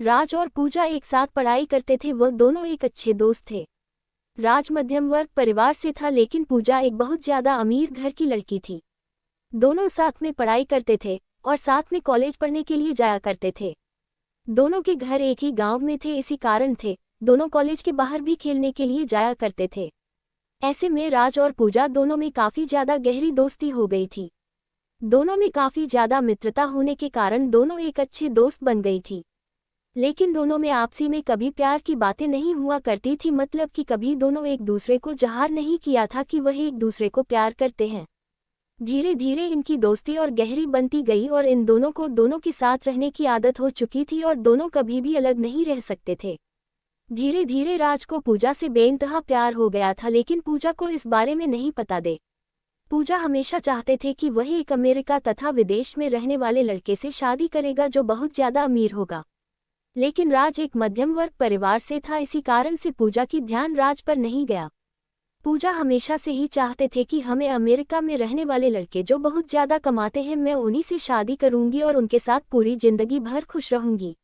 राज और पूजा एक साथ पढ़ाई करते थे। वह दोनों एक अच्छे दोस्त थे। राज मध्यम वर्ग परिवार से था, लेकिन पूजा एक बहुत ज्यादा अमीर घर की लड़की थी। दोनों साथ में पढ़ाई करते थे और साथ में कॉलेज पढ़ने के लिए जाया करते थे। दोनों के घर एक ही गांव में थे, इसी कारण थे दोनों कॉलेज के बाहर भी खेलने के लिए जाया करते थे। ऐसे में राज और पूजा दोनों में काफी ज्यादा गहरी दोस्ती हो गई थी। दोनों में काफी ज्यादा मित्रता होने के कारण दोनों एक अच्छे दोस्त बन गई थी। लेकिन दोनों में आपसी में कभी प्यार की बातें नहीं हुआ करती थी, मतलब कि कभी दोनों एक दूसरे को ज़ाहिर नहीं किया था कि वह एक दूसरे को प्यार करते हैं। धीरे धीरे इनकी दोस्ती और गहरी बनती गई और इन दोनों को दोनों के साथ रहने की आदत हो चुकी थी और दोनों कभी भी अलग नहीं रह सकते थे। धीरे धीरे राज को पूजा से बेइंतहा प्यार हो गया था, लेकिन पूजा को इस बारे में नहीं पता दे। पूजा हमेशा चाहते थे कि वह एक अमेरिका तथा विदेश में रहने वाले लड़के से शादी करेगा जो बहुत ज़्यादा अमीर होगा। लेकिन राज एक मध्यम वर्ग परिवार से था, इसी कारण से पूजा की ध्यान राज पर नहीं गया। पूजा हमेशा से ही चाहते थे कि हमें अमेरिका में रहने वाले लड़के जो बहुत ज़्यादा कमाते हैं, मैं उन्हीं से शादी करूंगी और उनके साथ पूरी जिंदगी भर खुश रहूंगी।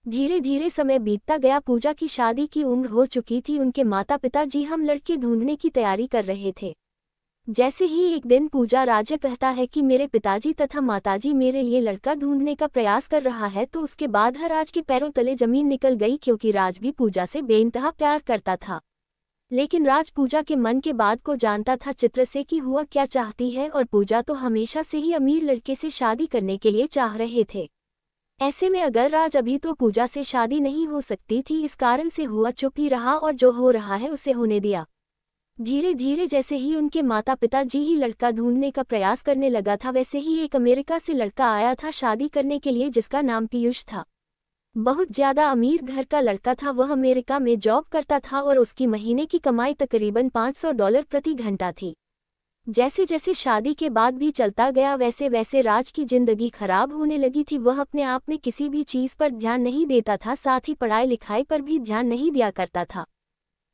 धीरे धीरे समय बीतता गया। पूजा की शादी की उम्र हो चुकी थी। उनके माता पिता जी हम लड़के ढूंढने की तैयारी कर रहे थे। जैसे ही एक दिन पूजा राज कहता है कि मेरे पिताजी तथा माताजी मेरे लिए लड़का ढूंढने का प्रयास कर रहा है, तो उसके बाद राज के पैरों तले जमीन निकल गई, क्योंकि राज भी पूजा से बेइंतहा प्यार करता था। लेकिन राज पूजा के मन के बात को जानता था चित्र से कि हुआ क्या चाहती है, और पूजा तो हमेशा से ही अमीर लड़के से शादी करने के लिए चाह रहे थे। ऐसे में अगर राज अभी तो पूजा से शादी नहीं हो सकती थी, इस कारण से हुआ चुप ही रहा और जो हो रहा है उसे होने दिया। धीरे धीरे जैसे ही उनके माता पिता जी ही लड़का ढूंढने का प्रयास करने लगा था, वैसे ही एक अमेरिका से लड़का आया था शादी करने के लिए, जिसका नाम पीयूष था। बहुत ज़्यादा अमीर घर का लड़का था। वह अमेरिका में जॉब करता था और उसकी महीने की कमाई तकरीबन $500 प्रति घंटा थी। जैसे जैसे शादी के बाद भी चलता गया, वैसे वैसे राज की जिंदगी खराब होने लगी थी। वह अपने आप में किसी भी चीज़ पर ध्यान नहीं देता था, साथ ही पढ़ाई लिखाई पर भी ध्यान नहीं दिया करता था।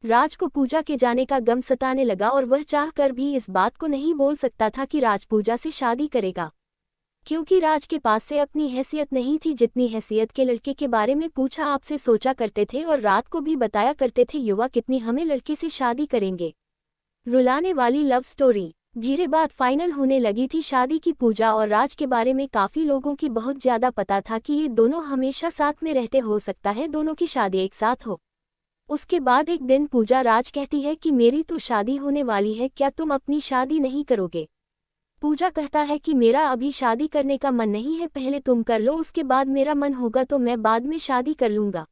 राज को पूजा के जाने का गम सताने लगा और वह चाहकर भी इस बात को नहीं बोल सकता था कि राज पूजा से शादी करेगा, क्योंकि राज के पास से अपनी हैसियत नहीं थी जितनी हैसियत के लड़के के बारे में पूछा आपसे सोचा करते थे और रात को भी बताया करते थे, युवा कितनी हमें लड़के से शादी करेंगे। रुलाने वाली लव स्टोरी। धीरे बात फाइनल होने लगी थी शादी की। पूजा और राज के बारे में काफ़ी लोगों की बहुत ज़्यादा पता था कि ये दोनों हमेशा साथ में रहते, हो सकता है दोनों की शादी एक साथ हो। उसके बाद एक दिन पूजा राज कहती है कि मेरी तो शादी होने वाली है, क्या तुम अपनी शादी नहीं करोगे? पूजा कहता है कि मेरा अभी शादी करने का मन नहीं है, पहले तुम कर लो, उसके बाद मेरा मन होगा तो मैं बाद में शादी कर लूँगा।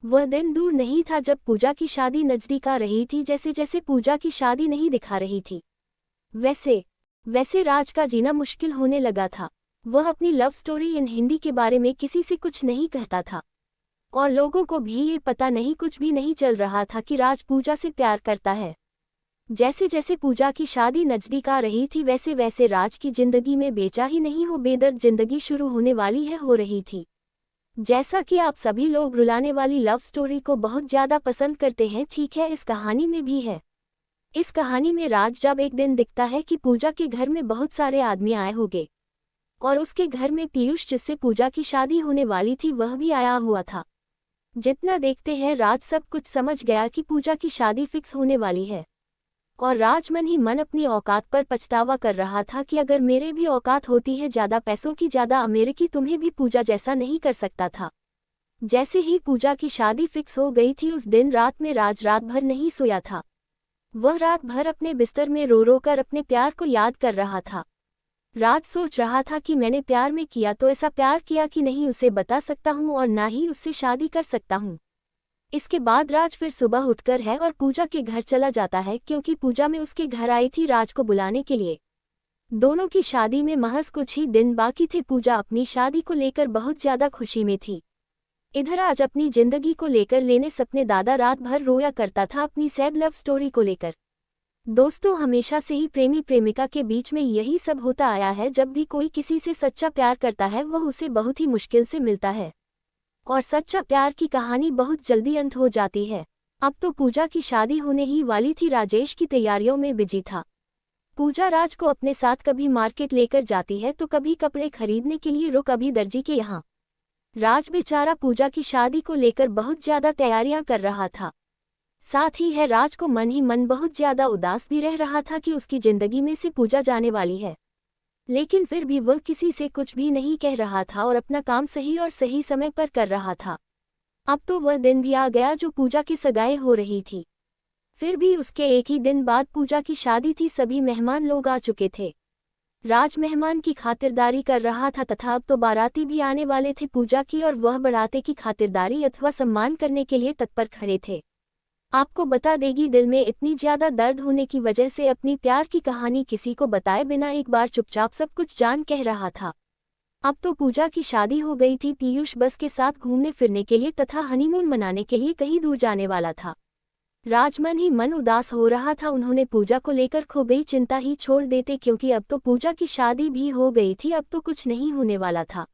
वह दिन दूर नहीं था जब पूजा की शादी नज़दीक आ रही थी। जैसे जैसे पूजा की शादी नहीं दिखा रही थी, वैसे वैसे राज का जीना मुश्किल होने लगा था। वह अपनी लव स्टोरी इन हिंदी के बारे में किसी से कुछ नहीं कहता था और लोगों को भी ये पता नहीं, कुछ भी नहीं चल रहा था कि राज पूजा से प्यार करता है। जैसे जैसे पूजा की शादी नज़दीक आ रही थी, वैसे वैसे राज की जिंदगी में बेचा ही नहीं हो बेदर्द जिंदगी शुरू होने वाली है हो रही थी। जैसा कि आप सभी लोग रुलाने वाली लव स्टोरी को बहुत ज़्यादा पसंद करते हैं, ठीक है, इस कहानी में भी है। इस कहानी में राज जब एक दिन दिखता है कि पूजा के घर में बहुत सारे आदमी आए होंगे और उसके घर में पीयूष जिससे पूजा की शादी होने वाली थी वह भी आया हुआ था। जितना देखते हैं राज सब कुछ समझ गया कि पूजा की शादी फिक्स होने वाली है और राज मन ही मन अपनी औकात पर पछतावा कर रहा था कि अगर मेरे भी औकात होती है ज़्यादा पैसों की, ज़्यादा अमेरिकी, तुम्हें भी पूजा जैसा नहीं कर सकता था। जैसे ही पूजा की शादी फिक्स हो गई थी, उस दिन रात में राज रात भर नहीं सोया था। वह रात भर अपने बिस्तर में रो रो कर अपने प्यार को याद कर रहा था। राज सोच रहा था कि मैंने प्यार में किया तो ऐसा प्यार किया कि नहीं उसे बता सकता हूँ और ना ही उससे शादी कर सकता हूँ। इसके बाद राज फिर सुबह उठकर है और पूजा के घर चला जाता है, क्योंकि पूजा में उसके घर आई थी राज को बुलाने के लिए। दोनों की शादी में महज कुछ ही दिन बाकी थे। पूजा अपनी शादी को लेकर बहुत ज़्यादा खुशी में थी। इधर आज अपनी जिंदगी को लेकर लेने सपने, दादा रात भर रोया करता था अपनी सैड लव स्टोरी को लेकर। दोस्तों, हमेशा से ही प्रेमी प्रेमिका के बीच में यही सब होता आया है। जब भी कोई किसी से सच्चा प्यार करता है वह उसे बहुत ही मुश्किल से मिलता है और सच्चा प्यार की कहानी बहुत जल्दी अंत हो जाती है। अब तो पूजा की शादी होने ही वाली थी। राजेश की तैयारियों में बिजी था। पूजा राज को अपने साथ कभी मार्केट लेकर जाती है तो कभी कपड़े खरीदने के लिए रुक अभी दर्जी के यहाँ। राज बेचारा पूजा की शादी को लेकर बहुत ज्यादा तैयारियां कर रहा था। साथ ही है राज को मन ही मन बहुत ज्यादा उदास भी रह रहा था कि उसकी जिंदगी में से पूजा जाने वाली है। लेकिन फिर भी वह किसी से कुछ भी नहीं कह रहा था और अपना काम सही और सही समय पर कर रहा था। अब तो वह दिन भी आ गया जो पूजा की सगाई हो रही थी। फिर भी उसके एक ही दिन बाद पूजा की शादी थी। सभी मेहमान लोग आ चुके थे। राज मेहमान की खातिरदारी कर रहा था तथा अब तो बाराती भी आने वाले थे पूजा की, और वह बाराते की खातिरदारी अथवा सम्मान करने के लिए तत्पर खड़े थे। आपको बता देगी, दिल में इतनी ज्यादा दर्द होने की वजह से अपनी प्यार की कहानी किसी को बताए बिना एक बार चुपचाप सब कुछ जान कह रहा था। अब तो पूजा की शादी हो गई थी। पीयूष बस के साथ घूमने फिरने के लिए तथा हनीमून मनाने के लिए कहीं दूर जाने वाला था। राज मन ही मन उदास हो रहा था। उन्होंने पूजा को लेकर खो गई चिंता ही छोड़ देते, क्योंकि अब तो पूजा की शादी भी हो गई थी। अब तो कुछ नहीं होने वाला था।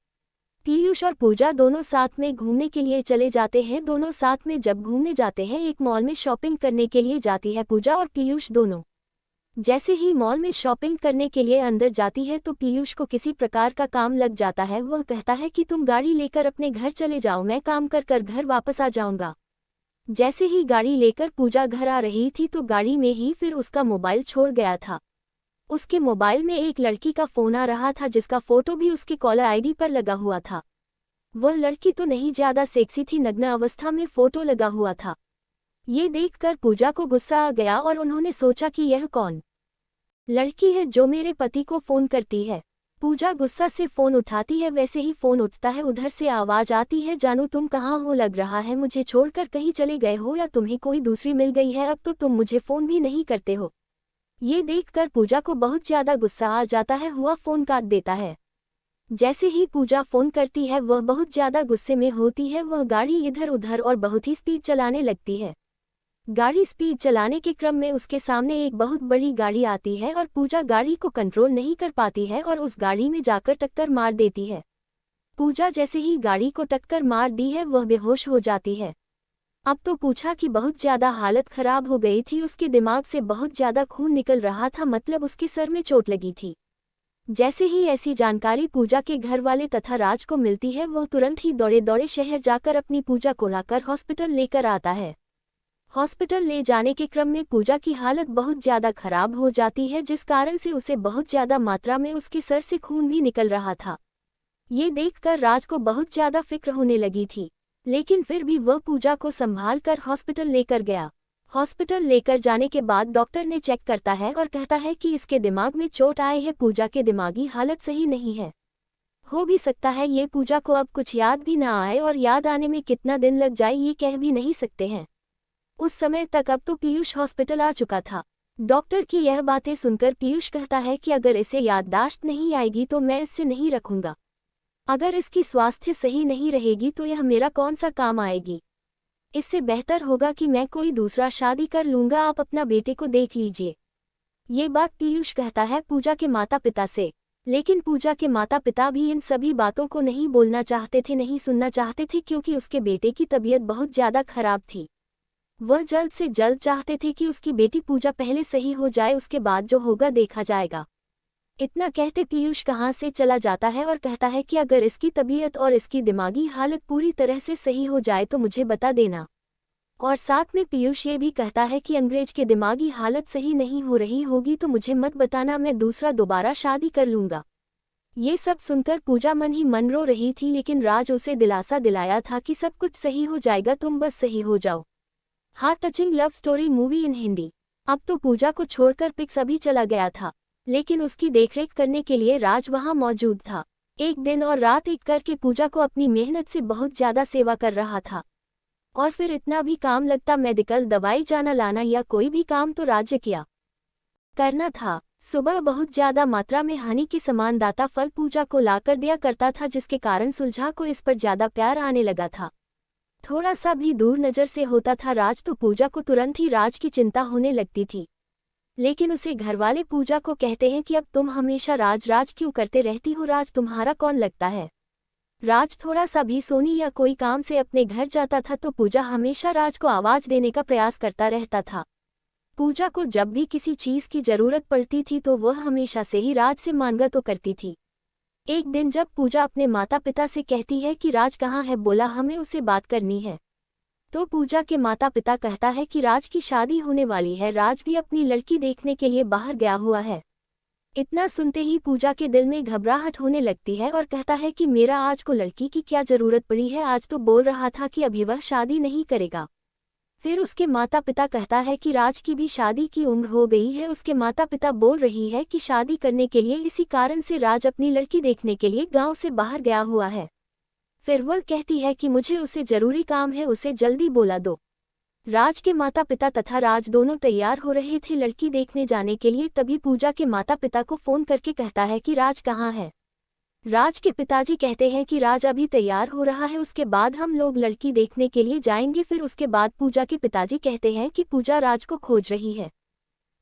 पीयूष और पूजा दोनों साथ में घूमने के लिए चले जाते हैं। दोनों साथ में जब घूमने जाते हैं, एक मॉल में शॉपिंग करने के लिए जाती है पूजा और पीयूष दोनों। जैसे ही मॉल में शॉपिंग करने के लिए अंदर जाती है तो पीयूष को किसी प्रकार का काम लग जाता है। वह कहता है कि तुम गाड़ी लेकर अपने घर चले जाओ, मैं काम कर कर घर वापस आ जाऊंगा। जैसे ही गाड़ी लेकर पूजा घर आ रही थी तो गाड़ी में ही फिर उसका मोबाइल छोड़ गया था। उसके मोबाइल में एक लड़की का फोन आ रहा था, जिसका फोटो भी उसके कॉलर आईडी पर लगा हुआ था। वह लड़की तो नहीं ज्यादा सेक्सी थी, नग्न अवस्था में फोटो लगा हुआ था। ये देखकर पूजा को गुस्सा आ गया और उन्होंने सोचा कि यह कौन लड़की है जो मेरे पति को फोन करती है। पूजा गुस्सा से फोन उठाती है। वैसे ही फोन उठता है, उधर से आवाज आती है, जानू तुम कहाँ हो? लग रहा है मुझे छोड़कर कहीं चले गए हो या तुम्हें कोई दूसरी मिल गई है। अब तो तुम मुझे फोन भी नहीं करते हो। ये देखकर पूजा को बहुत ज्यादा गुस्सा आ जाता है। हुआ फोन काट देता है। जैसे ही पूजा फोन करती है वह बहुत ज्यादा गुस्से में होती है। वह गाड़ी इधर उधर और बहुत ही स्पीड चलाने लगती है। गाड़ी स्पीड चलाने के क्रम में उसके सामने एक बहुत बड़ी गाड़ी आती है और पूजा गाड़ी को कंट्रोल नहीं कर पाती है और उस गाड़ी में जाकर टक्कर मार देती है। पूजा जैसे ही गाड़ी को टक्कर मार दी है वह बेहोश हो जाती है। अब तो पूजा की बहुत ज्यादा हालत खराब हो गई थी। उसके दिमाग से बहुत ज्यादा खून निकल रहा था, मतलब उसके सर में चोट लगी थी। जैसे ही ऐसी जानकारी पूजा के घर वाले तथा राज को मिलती है, वह तुरंत ही दौड़े दौड़े शहर जाकर अपनी पूजा को लाकर हॉस्पिटल लेकर आता है। हॉस्पिटल ले जाने के क्रम में पूजा की हालत बहुत ज्यादा खराब हो जाती है, जिस कारण से उसे बहुत ज्यादा मात्रा में उसके सर से खून भी निकल रहा था। ये देखकर राज को बहुत ज्यादा फिक्र होने लगी थी, लेकिन फिर भी वह पूजा को संभाल कर हॉस्पिटल लेकर गया। हॉस्पिटल लेकर जाने के बाद डॉक्टर ने चेक करता है और कहता है कि इसके दिमाग में चोट आई है। पूजा के दिमागी हालत सही नहीं है। हो भी सकता है ये पूजा को अब कुछ याद भी ना आए, और याद आने में कितना दिन लग जाए ये कह भी नहीं सकते हैं। उस समय तक अब तो पीयूष हॉस्पिटल आ चुका था। डॉक्टर की यह बातें सुनकर पीयूष कहता है कि अगर इसे याददाश्त नहीं आएगी तो मैं इससे नहीं रखूंगा। अगर इसकी स्वास्थ्य सही नहीं रहेगी तो यह मेरा कौन सा काम आएगी। इससे बेहतर होगा कि मैं कोई दूसरा शादी कर लूंगा। आप अपना बेटे को देख लीजिए। ये बात पीयूष कहता है पूजा के माता पिता से, लेकिन पूजा के माता पिता भी इन सभी बातों को नहीं बोलना चाहते थे, नहीं सुनना चाहते थे, क्योंकि उसके बेटे की तबीयत बहुत ज्यादा खराब थी। वह जल्द से जल्द चाहते थे कि उसकी बेटी पूजा पहले सही हो जाए, उसके बाद जो होगा देखा जाएगा। इतना कहते पीयूष कहाँ से चला जाता है और कहता है कि अगर इसकी तबीयत और इसकी दिमागी हालत पूरी तरह से सही हो जाए तो मुझे बता देना। और साथ में पीयूष ये भी कहता है कि अंग्रेज के दिमागी हालत सही नहीं हो रही होगी तो मुझे मत बताना, मैं दोबारा शादी कर लूंगा। ये सब सुनकर पूजा मन ही मन रो रही थी, लेकिन राज उसे दिलासा दिलाया था कि सब कुछ सही हो जाएगा, तुम बस सही हो जाओ। Heart touching love story movie इन हिंदी। अब तो पूजा को छोड़कर पिक्स अभी चला गया था, लेकिन उसकी देखरेख करने के लिए राज वहां मौजूद था। एक दिन और रात एक करके पूजा को अपनी मेहनत से बहुत ज्यादा सेवा कर रहा था। और फिर इतना भी काम लगता, मेडिकल दवाई जाना लाना या कोई भी काम तो राज्य किया करना था। सुबह बहुत ज्यादा मात्रा में हानि की समान दाता फल पूजा को लाकर दिया करता था, जिसके कारण सुलझा को इस पर ज्यादा प्यार आने लगा था। थोड़ा सा भी दूर नजर से होता था राज तो पूजा को तुरंत ही राज की चिंता होने लगती थी। लेकिन उसे घरवाले पूजा को कहते हैं कि अब तुम हमेशा राज राज क्यों करते रहती हो, राज तुम्हारा कौन लगता है। राज थोड़ा सा भी सोनी या कोई काम से अपने घर जाता था तो पूजा हमेशा राज को आवाज देने का प्रयास करता रहता था। पूजा को जब भी किसी चीज की जरूरत पड़ती थी तो वह हमेशा से ही राज से मांगा तो करती थी। एक दिन जब पूजा अपने माता पिता से कहती है कि राज कहाँ है, बोला हमें उसे बात करनी है, तो पूजा के माता पिता कहता है कि राज की शादी होने वाली है, राज भी अपनी लड़की देखने के लिए बाहर गया हुआ है। इतना सुनते ही पूजा के दिल में घबराहट होने लगती है और कहता है कि मेरा आज को लड़की की क्या जरूरत पड़ी है, आज तो बोल रहा था कि अभी वह शादी नहीं करेगा। फिर उसके माता पिता कहता है कि राज की भी शादी की उम्र हो गई है। उसके माता पिता बोल रही है कि शादी करने के लिए इसी कारण से राज अपनी लड़की देखने के लिए गांव से बाहर गया हुआ है। फिर वह कहती है कि मुझे उसे जरूरी काम है, उसे जल्दी बोला दो। राज के माता पिता तथा राज दोनों तैयार हो रहे थे लड़की देखने जाने के लिए, तभी पूजा के माता पिता को फोन करके कहता है कि राज कहाँ है। राज के पिताजी कहते हैं कि राज अभी तैयार हो रहा है, उसके बाद हम लोग लड़की देखने के लिए जाएंगे। फिर उसके बाद पूजा के पिताजी कहते हैं कि पूजा राज को खोज रही है,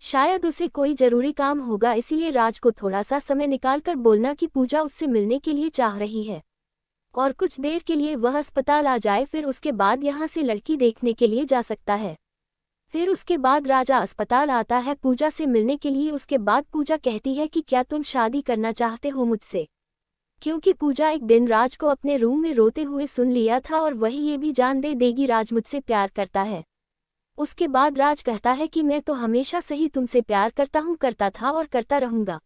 शायद उसे कोई जरूरी काम होगा, इसीलिए राज को थोड़ा सा समय निकालकर बोलना कि पूजा उससे मिलने के लिए चाह रही है और कुछ देर के लिए वह अस्पताल आ जाए, फिर उसके बाद यहाँ से लड़की देखने के लिए जा सकता है। फिर उसके बाद राजा अस्पताल आता है पूजा से मिलने के लिए। उसके बाद पूजा कहती है कि क्या तुम शादी करना चाहते हो मुझसे, क्योंकि पूजा एक दिन राज को अपने रूम में रोते हुए सुन लिया था और वही ये भी जान दे देगी राज मुझसे प्यार करता है। उसके बाद राज कहता है कि मैं तो हमेशा से ही तुमसे प्यार करता हूँ, करता था और करता रहूँगा।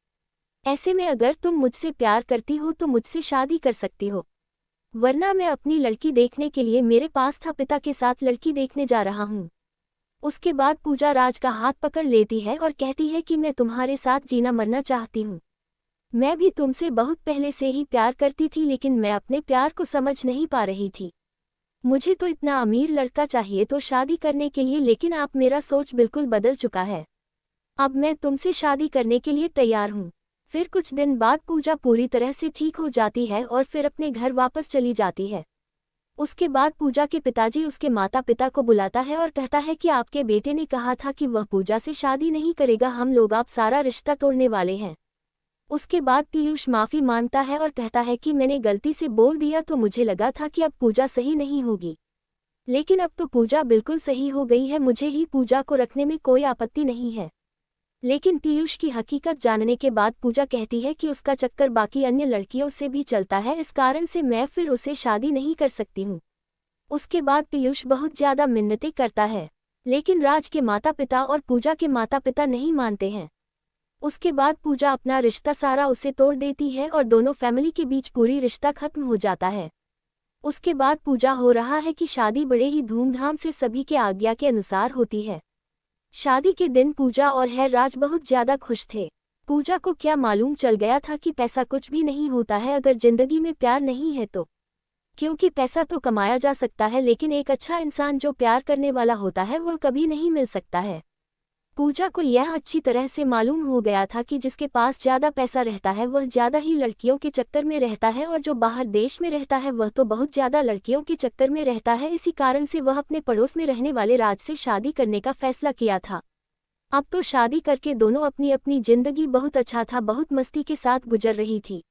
ऐसे में अगर तुम मुझसे प्यार करती हो तो मुझसे शादी कर सकती हो, वरना मैं अपनी लड़की देखने के लिए मेरे पास था पिता के साथ लड़की देखने जा रहा हूँ। उसके बाद पूजा राज का हाथ पकड़ लेती है और कहती है कि मैं तुम्हारे साथ जीना मरना चाहती हूँ। मैं भी तुमसे बहुत पहले से ही प्यार करती थी, लेकिन मैं अपने प्यार को समझ नहीं पा रही थी। मुझे तो इतना अमीर लड़का चाहिए तो शादी करने के लिए, लेकिन आप मेरा सोच बिल्कुल बदल चुका है। अब मैं तुमसे शादी करने के लिए तैयार हूँ। फिर कुछ दिन बाद पूजा पूरी तरह से ठीक हो जाती है और फिर अपने घर वापस चली जाती है। उसके बाद पूजा के पिताजी उसके माता पिता को बुलाता है और कहता है कि आपके बेटे ने कहा था कि वह पूजा से शादी नहीं करेगा, हम लोग आप सारा रिश्ता तोड़ने वाले हैं। उसके बाद पीयूष माफ़ी मांगता है और कहता है कि मैंने गलती से बोल दिया, तो मुझे लगा था कि अब पूजा सही नहीं होगी, लेकिन अब तो पूजा बिल्कुल सही हो गई है, मुझे ही पूजा को रखने में कोई आपत्ति नहीं है। लेकिन पीयूष की हकीकत जानने के बाद पूजा कहती है कि उसका चक्कर बाकी अन्य लड़कियों से भी चलता है, इस कारण से मैं फिर उसे शादी नहीं कर सकती हूँ। उसके बाद पीयूष बहुत ज़्यादा मिन्नतें करता है, लेकिन राज के माता पिता और पूजा के माता पिता नहीं मानते हैं। उसके बाद पूजा अपना रिश्ता सारा उसे तोड़ देती है और दोनों फैमिली के बीच पूरी रिश्ता खत्म हो जाता है। उसके बाद पूजा हो रहा है कि शादी बड़े ही धूमधाम से सभी के आज्ञा के अनुसार होती है। शादी के दिन पूजा और है राज बहुत ज़्यादा खुश थे। पूजा को क्या मालूम चल गया था कि पैसा कुछ भी नहीं होता है अगर जिंदगी में प्यार नहीं है तो, क्योंकि पैसा तो कमाया जा सकता है, लेकिन एक अच्छा इंसान जो प्यार करने वाला होता है वह कभी नहीं मिल सकता है। पूजा को यह अच्छी तरह से मालूम हो गया था कि जिसके पास ज़्यादा पैसा रहता है वह ज़्यादा ही लड़कियों के चक्कर में रहता है, और जो बाहर देश में रहता है वह तो बहुत ज़्यादा लड़कियों के चक्कर में रहता है। इसी कारण से वह अपने पड़ोस में रहने वाले राज से शादी करने का फैसला किया था। अब तो शादी करके दोनों अपनी अपनी जिंदगी बहुत अच्छा था, बहुत मस्ती के साथ गुजर रही थी।